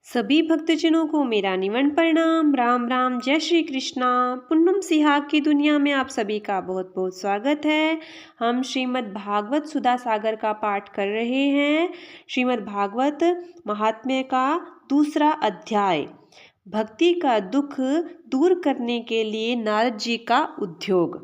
सभी भक्तजनों को मेरा निवन प्रणाम। राम राम, जय श्री कृष्णा। पुन्नम सिहाग की दुनिया में आप सभी का बहुत बहुत स्वागत है। हम श्रीमद् भागवत सुधा सागर का पाठ कर रहे हैं। श्रीमद् भागवत महात्म्य का दूसरा अध्याय, भक्ति का दुख दूर करने के लिए नारद जी का उद्योग।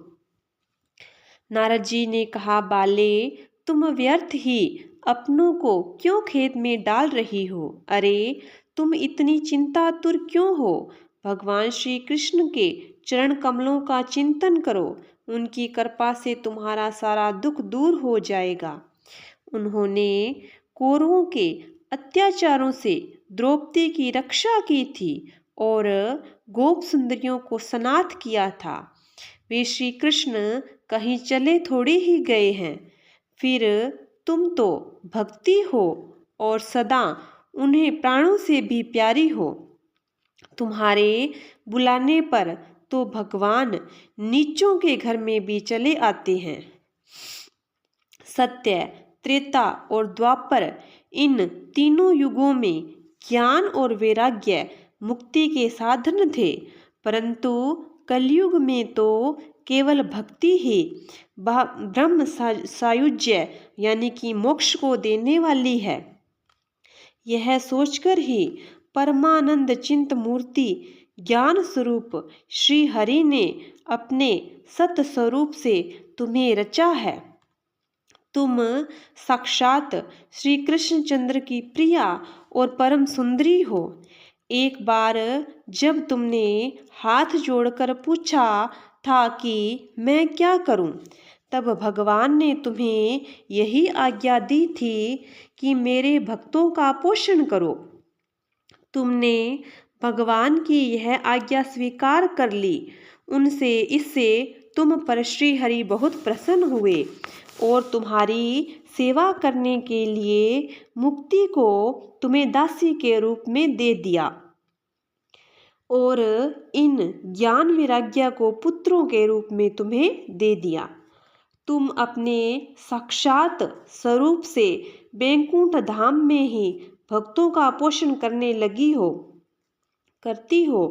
नारद जी ने कहा, बाले, तुम व्यर्थ ही अपनों को क्यों खेद में डाल रही हो? अरे, तुम इतनी चिंतातुर क्यों हो? भगवान श्री कृष्ण के चरण कमलों का चिंतन करो, उनकी कृपा से तुम्हारा सारा दुख दूर हो जाएगा। उन्होंने कौरवों के अत्याचारों से द्रौपदी की रक्षा की थी और गोप सुंदरियों को सनाथ किया था। वे श्री कृष्ण कहीं चले थोड़ी ही गए हैं। फिर तुम तो भक्ति हो और सदा उन्हें प्राणों से भी प्यारी हो। तुम्हारे बुलाने पर तो भगवान नीचों के घर में भी चले आते हैं। सत्य, त्रेता और द्वापर, इन तीनों युगों में ज्ञान और वैराग्य मुक्ति के साधन थे, परंतु कलयुग में तो केवल भक्ति ही ब्रह्म सायुज्य यानी कि मोक्ष को देने वाली है। यह सोचकर ही परमानंद चिंत मूर्ति ज्ञान स्वरूप श्री हरि ने अपने सत स्वरूप से तुम्हें रचा है। तुम साक्षात श्री कृष्णचंद्र की प्रिया और परम सुंदरी हो। एक बार जब तुमने हाथ जोड़कर पूछा था कि मैं क्या करूं, तब भगवान ने तुम्हें यही आज्ञा दी थी कि मेरे भक्तों का पोषण करो। तुमने भगवान की यह आज्ञा स्वीकार कर ली। इससे तुम पर श्री हरि बहुत प्रसन्न हुए और तुम्हारी सेवा करने के लिए मुक्ति को तुम्हें दासी के रूप में दे दिया और इन ज्ञान वैराग्य को पुत्रों के रूप में तुम्हें दे दिया। तुम अपने साक्षात स्वरूप से बैकुंठ धाम में ही भक्तों का पोषण करती हो।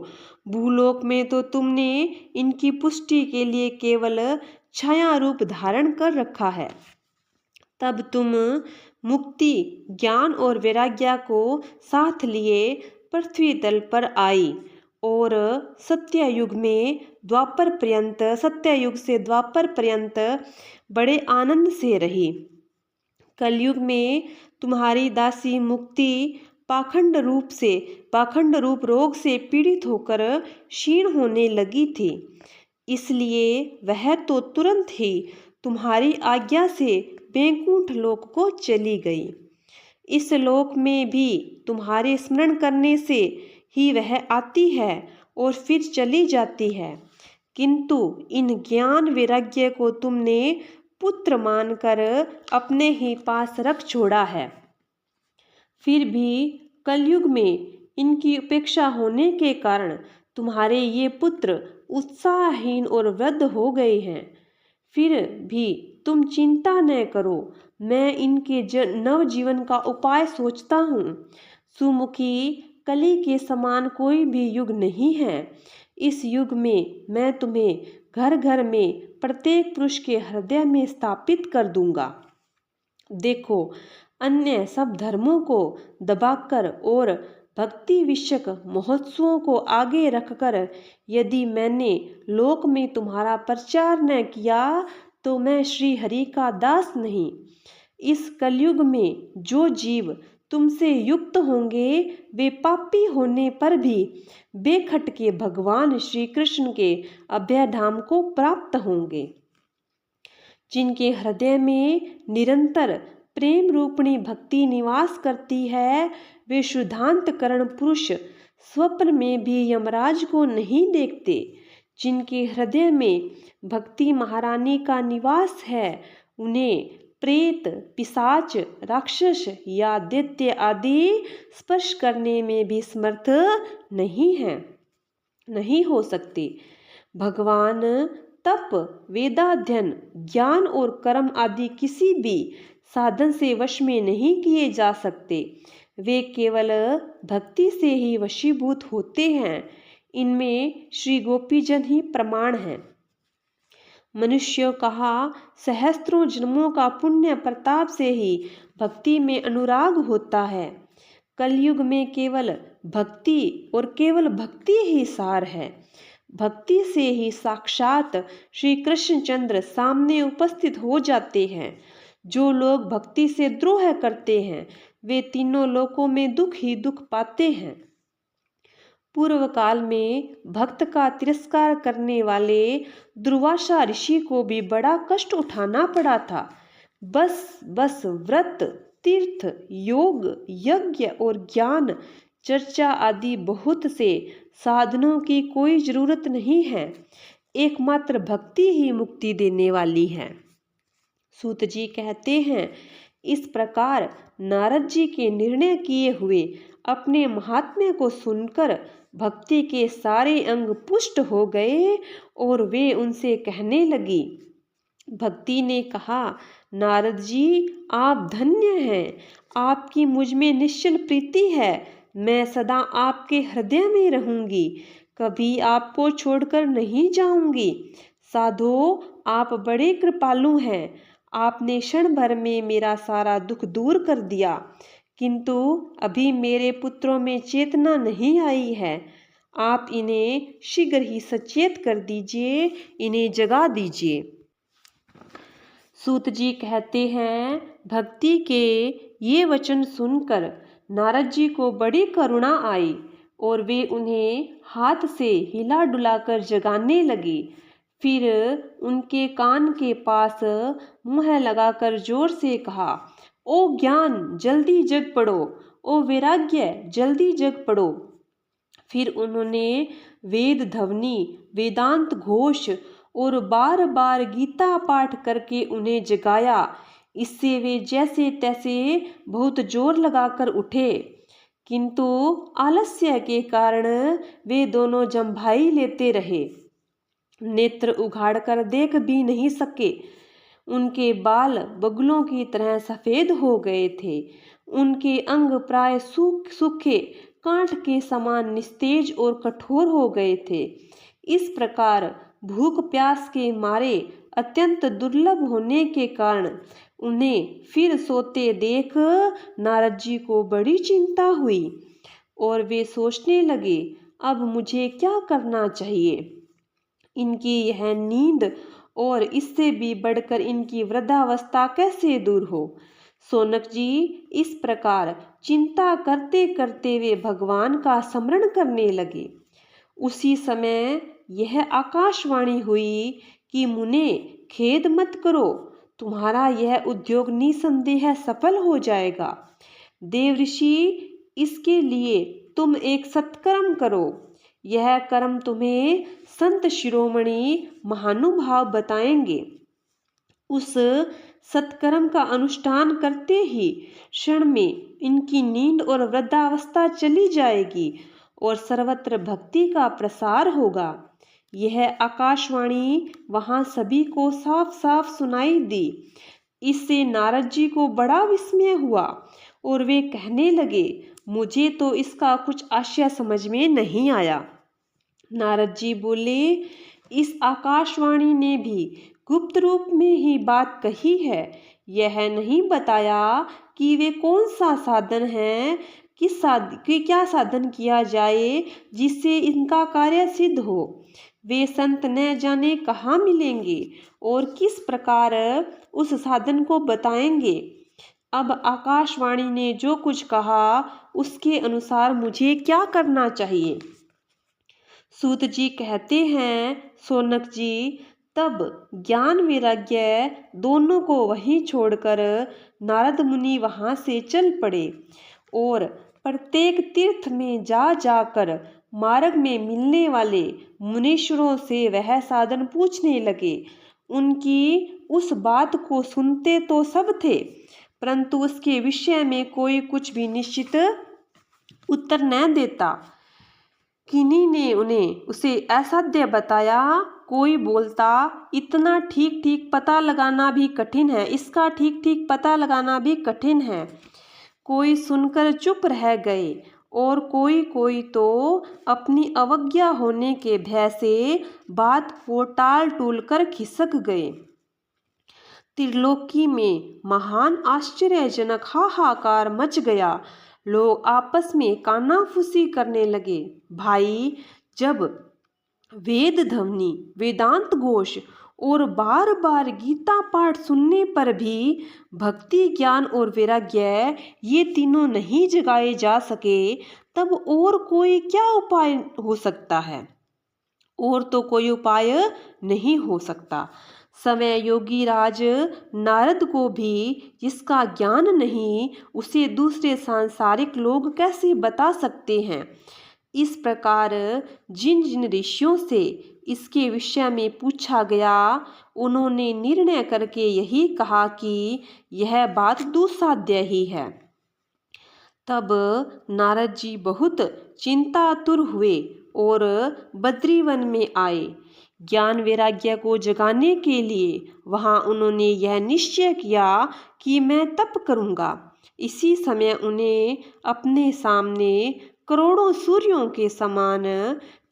भूलोक में तो तुमने इनकी पुष्टि के लिए केवल छाया रूप धारण कर रखा है। तब तुम मुक्ति, ज्ञान और वैराग्य को साथ लिए पृथ्वी तल पर आई और सत्ययुग से द्वापर पर्यंत बड़े आनंद से रही। कलयुग में तुम्हारी दासी मुक्ति पाखंड रूप रोग से पीड़ित होकर क्षीण होने लगी थी, इसलिए वह तो तुरंत ही तुम्हारी आज्ञा से बैकुंठ लोक को चली गई। इस लोक में भी तुम्हारे स्मरण करने से ही वह आती है और फिर चली जाती है, किंतु इन ज्ञान वैराग्य को तुमने पुत्र मानकर अपने ही पास रख छोड़ा है। फिर भी कलयुग में इनकी उपेक्षा होने के कारण तुम्हारे ये पुत्र उत्साहहीन और वृद्ध हो गए हैं। फिर भी तुम चिंता न करो, मैं इनके नव जीवन का उपाय सोचता हूँ। सुमुखी, कली के समान कोई भी युग नहीं है। इस युग में मैं तुम्हें घर घर में प्रत्येक पुरुष के हृदय में स्थापित कर दूंगा। देखो, अन्य सब धर्मों को दबाकर और भक्ति विषयक महोत्सवों को आगे रखकर यदि मैंने लोक में तुम्हारा प्रचार न किया तो मैं श्री हरि का दास नहीं। इस कलयुग में जो जीव तुमसे युक्त होंगे वे पापी होने पर भी बेखटके भगवान श्री कृष्ण के अभयधाम को प्राप्त होंगे। जिनके हृदय में निरंतर प्रेम रूपणी भक्ति निवास करती है, वे शुद्धांतकरण पुरुष स्वप्न में भी यमराज को नहीं देखते। जिनके हृदय में भक्ति महारानी का निवास है, उन्हें प्रेत, पिशाच, राक्षस या दैत्य आदि स्पर्श करने में भी समर्थ नहीं हो सकते। भगवान तप, वेदाध्ययन, ज्ञान और कर्म आदि किसी भी साधन से वश में नहीं किए जा सकते। वे केवल भक्ति से ही वशीभूत होते हैं। इनमें श्री गोपीजन ही प्रमाण हैं। मनुष्य कहा सहस्त्रों जन्मों का पुण्य प्रताप से ही भक्ति में अनुराग होता है। कलयुग में केवल भक्ति और केवल भक्ति ही सार है। भक्ति से ही साक्षात श्री कृष्णचंद्र सामने उपस्थित हो जाते हैं। जो लोग भक्ति से द्रोह करते हैं वे तीनों लोकों में दुख ही दुख पाते हैं। पूर्व काल में भक्त का तिरस्कार करने वाले दुर्वासा ऋषि को भी बड़ा कष्ट उठाना पड़ा था। बस व्रत, तीर्थ, योग, यज्ञ और ज्ञान चर्चा आदि बहुत से साधनों की कोई जरूरत नहीं है। एकमात्र भक्ति ही मुक्ति देने वाली है। सूत जी कहते हैं, इस प्रकार नारद जी के निर्णय किए हुए अपने महात्म्य को सुनकर भक्ति के सारे अंग पुष्ट हो गए और वे उनसे कहने लगी। भक्ति ने कहा, नारद जी आप धन्य हैं, आपकी मुझ में निश्चल प्रीति है। मैं सदा आपके हृदय में रहूंगी, कभी आपको छोड़कर नहीं जाऊंगी। साधो आप बड़े कृपालु हैं, आपने क्षण भर में मेरा सारा दुख दूर कर दिया, किंतु अभी मेरे पुत्रों में चेतना नहीं आई है। आप इन्हें शीघ्र ही सचेत कर दीजिए, इन्हें जगा दीजिए। सूत जी कहते हैं, भक्ति के ये वचन सुनकर नारद जी को बड़ी करुणा आई और वे उन्हें हाथ से हिला डुलाकर जगाने लगे। फिर उनके कान के पास मुँह लगाकर जोर से कहा, ओ ज्ञान जल्दी जग पड़ो, ओ वैराग्य जल्दी जग पड़ो। फिर उन्होंने वेद ध्वनि, वेदांत घोष और बार बार गीता पाठ करके उन्हें जगाया। इससे वे जैसे तैसे बहुत जोर लगाकर उठे, किंतु आलस्य के कारण वे दोनों जम्भाई लेते रहे, नेत्र उघाड़कर देख भी नहीं सके। उनके बाल बगुलों की तरह सफेद हो गए थे। उनके अंग प्राय सूखे कांट के समान निस्तेज और कठोर हो गए थे। इस प्रकार भूख प्यास के मारे अत्यंत दुर्लभ होने के कारण उन्हें फिर सोते देख नारद जी को बड़ी चिंता हुई और वे सोचने लगे, अब मुझे क्या करना चाहिए। इनकी यह नींद और इससे भी बढ़कर इनकी वृद्धावस्था कैसे दूर हो। सोनक जी इस प्रकार चिंता करते करते वे भगवान का स्मरण करने लगे। उसी समय यह आकाशवाणी हुई कि मुने खेद मत करो, तुम्हारा यह उद्योग निसंदेह सफल हो जाएगा। देवऋषि इसके लिए तुम एक सत्कर्म करो। यह कर्म तुम्हें संत शिरोमणि महानुभाव बताएंगे। उस सत्कर्म का अनुष्ठान करते ही क्षण में इनकी नींद और वृद्धावस्था चली जाएगी और सर्वत्र भक्ति का प्रसार होगा। यह आकाशवाणी वहां सभी को साफ साफ सुनाई दी। इससे नारद जी को बड़ा विस्मय हुआ और वे कहने लगे, मुझे तो इसका कुछ आशय समझ में नहीं आया। नारद जी बोले, इस आकाशवाणी ने भी गुप्त रूप में ही बात कही है। यह नहीं बताया कि वे कौन सा साधन है, क्या साधन किया जाए जिससे इनका कार्य सिद्ध हो। वे संत न जाने कहाँ मिलेंगे और किस प्रकार उस साधन को बताएंगे। अब आकाशवाणी ने जो कुछ कहा उसके अनुसार मुझे क्या करना चाहिए। सूत जी कहते हैं, सोनक जी तब ज्ञान वैराग्य दोनों को वहीं छोड़कर नारद मुनि वहां से चल पड़े और प्रत्येक तीर्थ में जा जाकर मार्ग में मिलने वाले मुनीश्वरों से वह साधन पूछने लगे। उनकी उस बात को सुनते तो सब थे, परंतु उसके विषय में कोई कुछ भी निश्चित उत्तर न देता। किन्हीं ने उन्हें उसे असाध्य बताया। कोई बोलता, इतना ठीक ठीक पता लगाना भी कठिन है, इसका ठीक ठीक पता लगाना भी कठिन है। कोई सुनकर चुप रह गए और कोई कोई तो अपनी अवज्ञा होने के भय से बात को टाल टूल कर खिसक गए। त्रिलोकी में महान आश्चर्यजनक हाहाकार मच गया। लोग आपस में कानाफूसी करने लगे। भाई, जब वेद ध्वनि, वेदांत घोष और बार बार गीता पाठ सुनने पर भी भक्ति, ज्ञान और वैराग्य ये तीनों नहीं जगाए जा सके, तब और कोई क्या उपाय हो सकता है? और तो कोई उपाय नहीं हो सकता। समय योगी राज नारद को भी जिसका ज्ञान नहीं, उसे दूसरे सांसारिक लोग कैसे बता सकते हैं? इस प्रकार जिन जिन ऋषियों से इसके विषय में पूछा गया, उन्होंने निर्णय करके यही कहा कि यह बात दुस्साध्य ही है। तब नारद जी बहुत चिंतातुर हुए और बद्रीवन में आए। ज्ञान वैराग्य को जगाने के लिए वहाँ उन्होंने यह निश्चय किया कि मैं तप करूँगा। इसी समय उन्हें अपने सामने करोड़ों सूर्यों के समान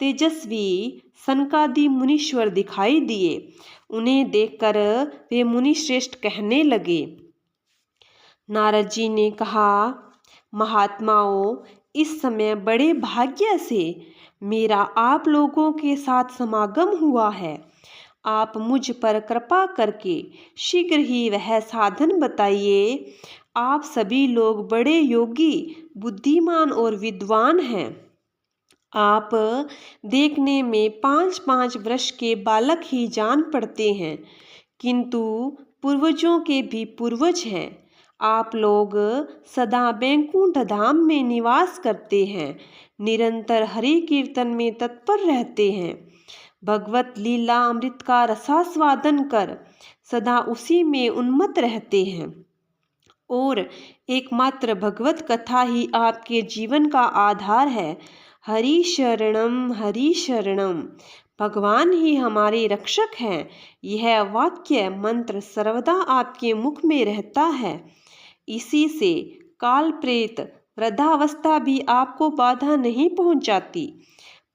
तेजस्वी सनकादि मुनीश्वर दिखाई दिए। उन्हें देखकर वे मुनिश्रेष्ठ कहने लगे। नारद जी ने कहा, महात्माओं, इस समय बड़े भाग्य से मेरा आप लोगों के साथ समागम हुआ है। आप मुझ पर कृपा करके शीघ्र ही वह साधन बताइए। आप सभी लोग बड़े योगी, बुद्धिमान और विद्वान हैं। आप देखने में 5-5 वर्ष के बालक ही जान पड़ते हैं, किंतु पूर्वजों के भी पूर्वज हैं। आप लोग सदा बैकुंठ धाम में निवास करते हैं, निरंतर हरि कीर्तन में तत्पर रहते हैं, भगवत लीला अमृत का रसास्वादन कर सदा उसी में उन्मत्त रहते हैं, और एकमात्र भगवत कथा ही आपके जीवन का आधार है। हरि शरणम, हरि शरणम, भगवान ही हमारे रक्षक हैं। यह वाक्य मंत्र सर्वदा आपके मुख में रहता है। इसी से काल प्रेत वृद्धावस्था भी आपको बाधा नहीं पहुंचाती।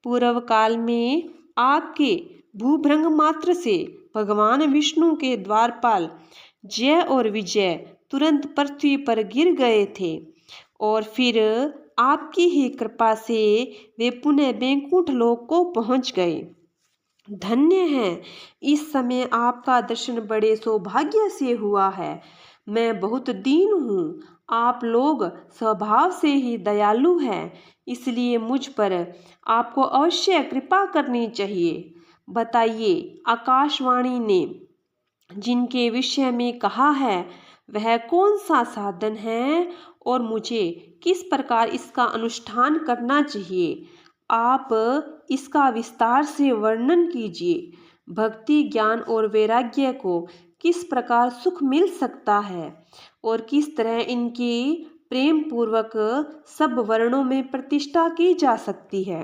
पूर्व काल में आपके भूभृंग मात्र से भगवान विष्णु के द्वारपाल जय और विजय तुरंत पृथ्वी पर गिर गए थे, और फिर आपकी ही कृपा से वे पुनः बैकुंठ लोक को पहुंच गए। धन्य हैं, इस समय आपका दर्शन बड़े सौभाग्य से हुआ है। मैं बहुत दीन हूँ। आप लोग स्वभाव से ही दयालु हैं, इसलिए मुझ पर आपको अवश्य कृपा करनी चाहिए। बताइए, आकाशवाणी ने जिनके विषय में कहा है वह कौन सा साधन है, और मुझे किस प्रकार इसका अनुष्ठान करना चाहिए? आप इसका विस्तार से वर्णन कीजिए। भक्ति, ज्ञान और वैराग्य को किस प्रकार सुख मिल सकता है, और किस तरह इनकी प्रेम पूर्वक सब वर्णों में प्रतिष्ठा की जा सकती है।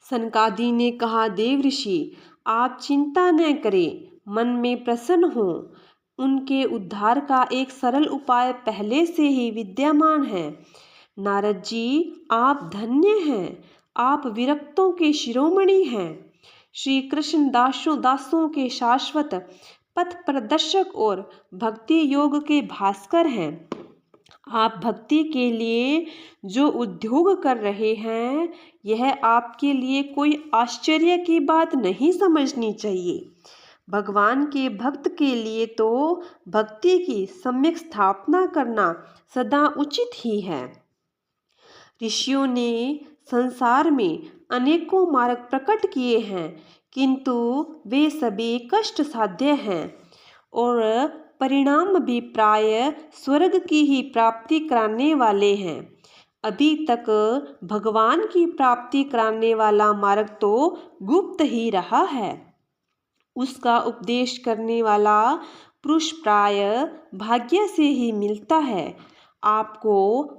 सनकादि ने कहा, देव ऋषि, आप चिंता न करें, मन में प्रसन्न हो। उनके उद्धार का एक सरल उपाय पहले से ही विद्यमान है। नारद जी, आप धन्य हैं। आप विरक्तों के शिरोमणि हैं। श्री कृष्ण दासों के शाश्वत पथ प्रदर्शक और भक्ति योग के भास्कर हैं। आप भक्ति के लिए जो उद्योग कर रहे हैं, यह आपके लिए कोई आश्चर्य की बात नहीं समझनी चाहिए। भगवान के भक्त के लिए तो भक्ति की सम्यक स्थापना करना सदा उचित ही है। ऋषियों ने संसार में अनेकों मार्ग प्रकट किए हैं, किंतु वे सभी कष्ट साध्य हैं, और परिणाम भी प्राय स्वर्ग की ही प्राप्ति कराने वाले हैं। अभी तक भगवान की प्राप्ति कराने वाला मार्ग तो गुप्त ही रहा है। उसका उपदेश करने वाला पुरुष प्राय भाग्य से ही मिलता है। आपको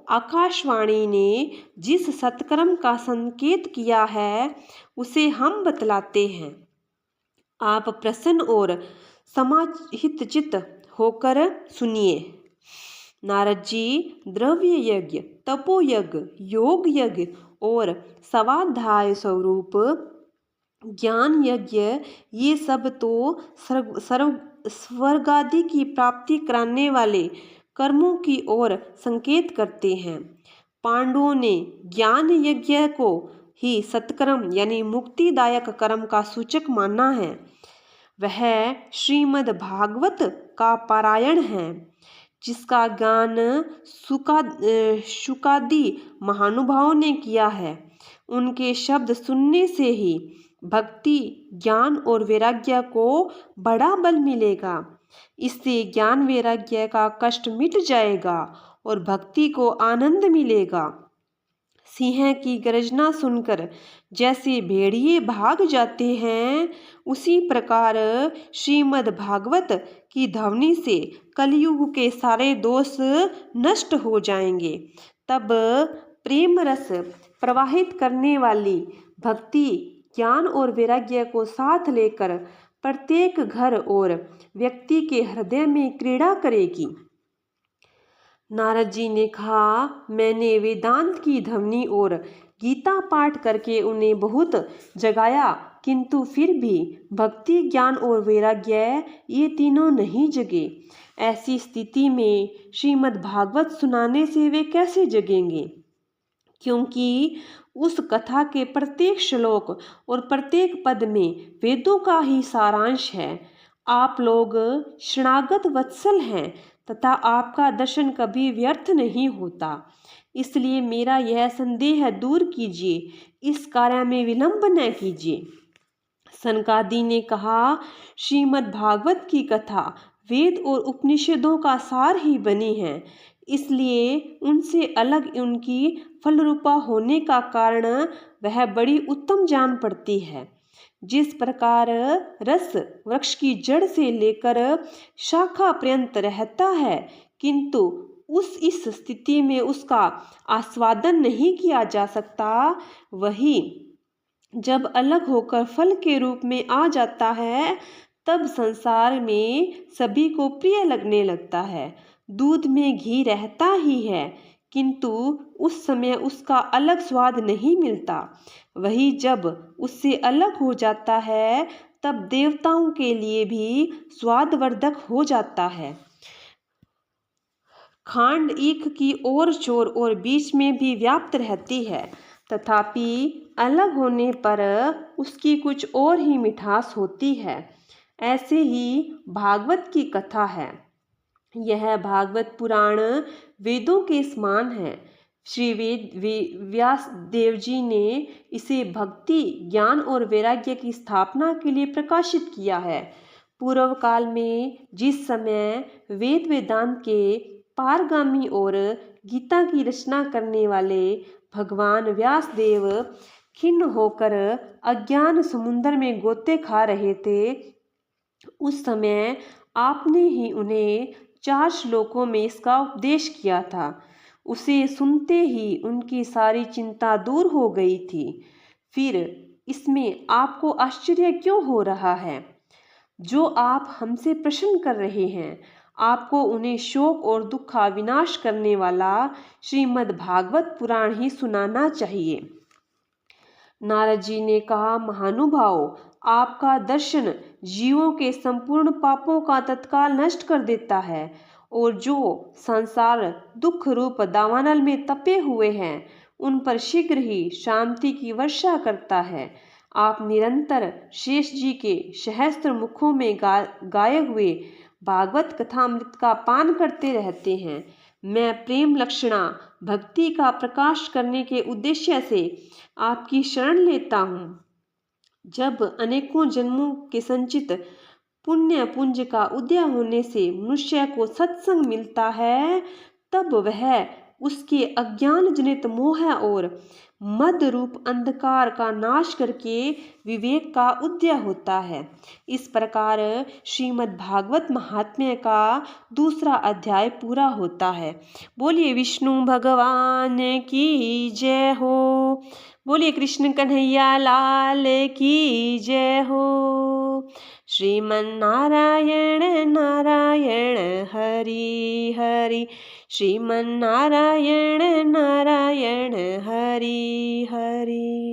आकाशवाणी ने जिस सत्कर्म का संकेत किया है, उसे हम बतलाते हैं। आप प्रसन्न और समाहितचित्त होकर सुनिए। नारद जी द्रव्य यज्ञ, तपो यज्ञ, योग यज्ञ और स्वाध्याय स्वरूप ज्ञान यज्ञ, ये सब तो स्वर्ग आदि की प्राप्ति कराने वाले कर्मों की ओर संकेत करते हैं। पांडवों ने ज्ञान यज्ञ को ही सत्कर्म यानी मुक्तिदायक कर्म का सूचक माना है। वह श्रीमद् भागवत का पारायण है, जिसका ज्ञान शुकादि महानुभावों ने किया है। उनके शब्द सुनने से ही भक्ति, ज्ञान और वैराग्य को बड़ा बल मिलेगा। इससे ज्ञान वैराग्य का कष्ट मिट जाएगा और भक्ति को आनंद मिलेगा। सिंह की गर्जना सुनकर जैसे भेड़िए भाग जाते हैं, उसी प्रकार श्रीमद् भागवत की ध्वनि से कलयुग के सारे दोष नष्ट हो जाएंगे। तब प्रेम रस प्रवाहित करने वाली भक्ति, ज्ञान और वैराग्य को साथ लेकर प्रत्येक घर और व्यक्ति के हृदय में क्रीड़ा करेगी। नारद जी ने कहा, मैंने वेदांत की ध्वनि और गीता पाठ करके उन्हें बहुत जगाया, किंतु फिर भी भक्ति, ज्ञान और वैराग्य ये तीनों नहीं जगे। ऐसी स्थिति में श्रीमद् भागवत सुनाने से वे कैसे जगेंगे? क्योंकि उस कथा के प्रत्येक श्लोक और प्रत्येक पद में वेदों का ही सारांश है। आप लोग शरणागत वत्सल हैं तथा आपका दर्शन कभी व्यर्थ नहीं होता। इसलिए मेरा यह संदेह दूर कीजिए, इस कार्य में विलंब न कीजिए। सनकादि ने कहा, श्रीमद् भागवत की कथा वेद और उपनिषदों का सार ही बनी है, इसलिए उनसे अलग उनकी फलरूपा होने का कारण वह बड़ी उत्तम जान पड़ती है। जिस प्रकार रस वृक्ष की जड़ से लेकर शाखा पर्यंत रहता है, किंतु इस स्थिति में उसका आस्वादन नहीं किया जा सकता, वही जब अलग होकर फल के रूप में आ जाता है, तब संसार में सभी को प्रिय लगने लगता है। दूध में घी रहता ही है, किंतु उस समय उसका अलग स्वाद नहीं मिलता। वही जब उससे अलग हो जाता है, तब देवताओं के लिए भी स्वादवर्धक हो जाता है। खांड ईख की ओर चोर और बीच में भी व्याप्त रहती है, तथापि अलग होने पर उसकी कुछ और ही मिठास होती है। ऐसे ही भागवत की कथा है। यह भागवत पुराण वेदों के समान है। श्री व्यास देव जी ने इसे भक्ति, ज्ञान और वैराग्य की स्थापना के लिए प्रकाशित किया है। पूर्व काल में जिस समय वेद वेदांत के पारगामी और गीता की रचना करने वाले भगवान व्यास देव खिन्न होकर अज्ञान समुद्र में गोते खा रहे थे, उस समय आपने ही उन्हें 4 श्लोकों में इसका उपदेश किया था। उसे सुनते ही उनकी सारी चिंता दूर हो गई थी। फिर इसमें आपको आश्चर्य क्यों हो रहा है? जो आप हमसे प्रश्न कर रहे हैं, आपको उन्हें शोक और दुख का विनाश करने वाला श्रीमद् भागवत पुराण ही सुनाना चाहिए। नारद जी ने कहा, महानुभाव, आपका दर्शन जीवों के संपूर्ण पापों का तत्काल नष्ट कर देता है और जो संसार दुख रूप दावानल में तपे हुए हैं, उन पर शीघ्र ही शांति की वर्षा करता है। आप निरंतर शेष जी के सहस्त्र मुखों में गाए हुए भागवत कथामृत का पान करते रहते हैं। मैं प्रेम लक्षणा भक्ति का प्रकाश करने के उद्देश्य से आपकी शरण लेता हूँ। जब अनेकों जन्मों के संचित पुण्य पुंज का उदय होने से मनुष्य को सत्संग मिलता है, तब वह उसके अज्ञान जनित मोह और मद रूप अंधकार का नाश करके विवेक का उदय होता है। इस प्रकार श्रीमद् भागवत महात्म्य का 2 अध्याय पूरा होता है। बोलिए विष्णु भगवान की जय हो। बोलिए कृष्ण कन्हैया लाल की जय हो। श्रीमन्नारायण नारायण हरि हरि, श्रीमन्नारायण नारायण हरि हरि।